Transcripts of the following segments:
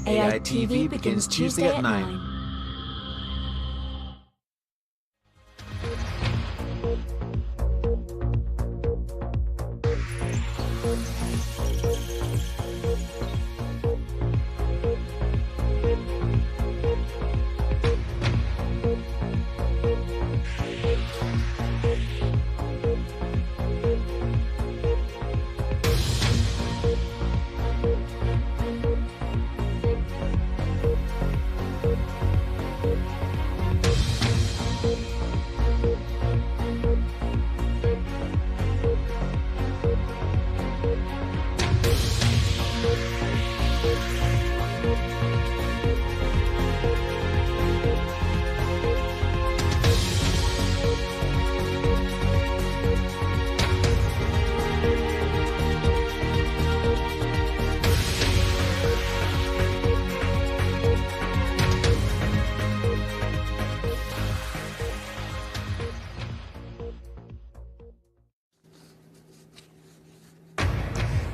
AITV begins Tuesday at 9.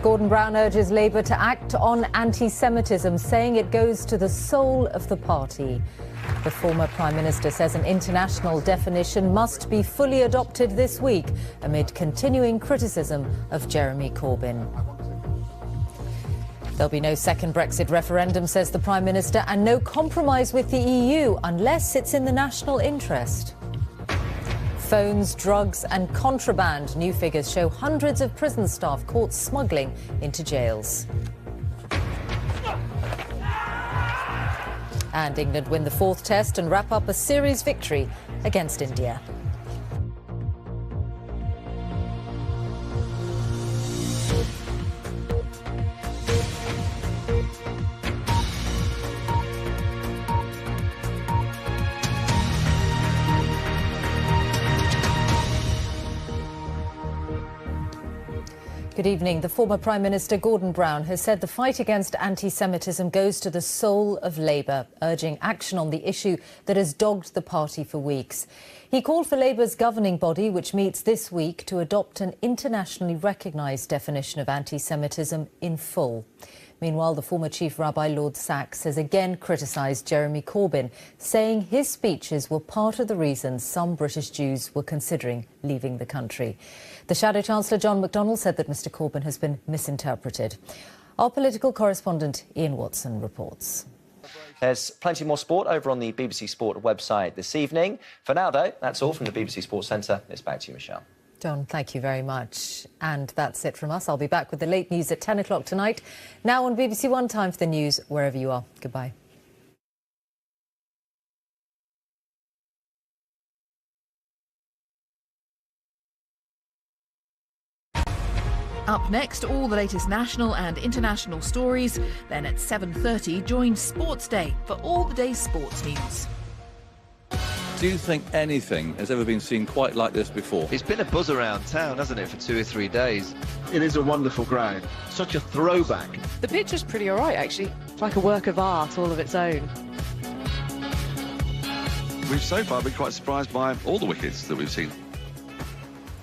Gordon Brown urges Labour to act on anti-Semitism, saying it goes to the soul of the party. The former Prime Minister says an international definition must be fully adopted this week amid continuing criticism of Jeremy Corbyn. There'll be no second Brexit referendum, says the Prime Minister, and no compromise with the EU unless it's in the national interest. Phones, drugs and contraband. New figures show hundreds of prison staff caught smuggling into jails. And England win the fourth test and wrap up a series victory against India. Good evening. The former Prime Minister Gordon Brown has said the fight against anti-Semitism goes to the soul of Labour, urging action on the issue that has dogged the party for weeks. He called for Labour's governing body, which meets this week, to adopt an internationally recognised definition of anti-Semitism in full. Meanwhile, the former Chief Rabbi Lord Sachs has again criticised Jeremy Corbyn, saying his speeches were part of the reason some British Jews were considering leaving the country. The Shadow Chancellor John McDonnell said that Mr Corbyn has been misinterpreted. Our political correspondent Ian Watson reports. There's plenty more sport over on the BBC Sport website this evening. For now, though, that's all from the BBC Sports Centre. It's back to you, Michelle. John, thank you very much. And that's it from us. I'll be back with the late news at 10 o'clock tonight. Now on BBC One, time for the news wherever you are. Goodbye. Up next, all the latest national and international stories. Then at 7:30, join Sports Day for all the day's sports news. Do you think anything has ever been seen quite like this before? It's been a buzz around town, hasn't it, for 2 or 3 days? It is a wonderful ground. Such a throwback. The pitch is pretty all right, actually. It's like a work of art all of its own. We've so far been quite surprised by all the wickets that we've seen.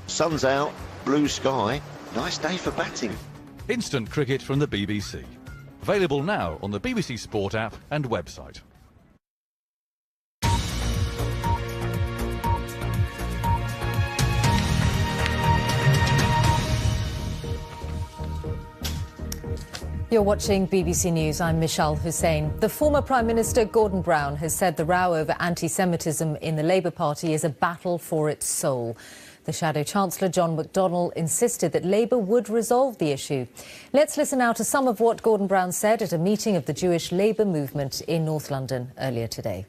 Sun's out, blue sky. Nice day for batting. Instant cricket from the BBC. Available now on the BBC Sport app and website. You're watching BBC News. I'm Mishal Husain. The former Prime Minister Gordon Brown has said the row over anti-Semitism in the Labour Party is a battle for its soul. The Shadow Chancellor John McDonnell insisted that Labour would resolve the issue. Let's listen now to some of what Gordon Brown said at a meeting of the Jewish Labour movement in North London earlier today.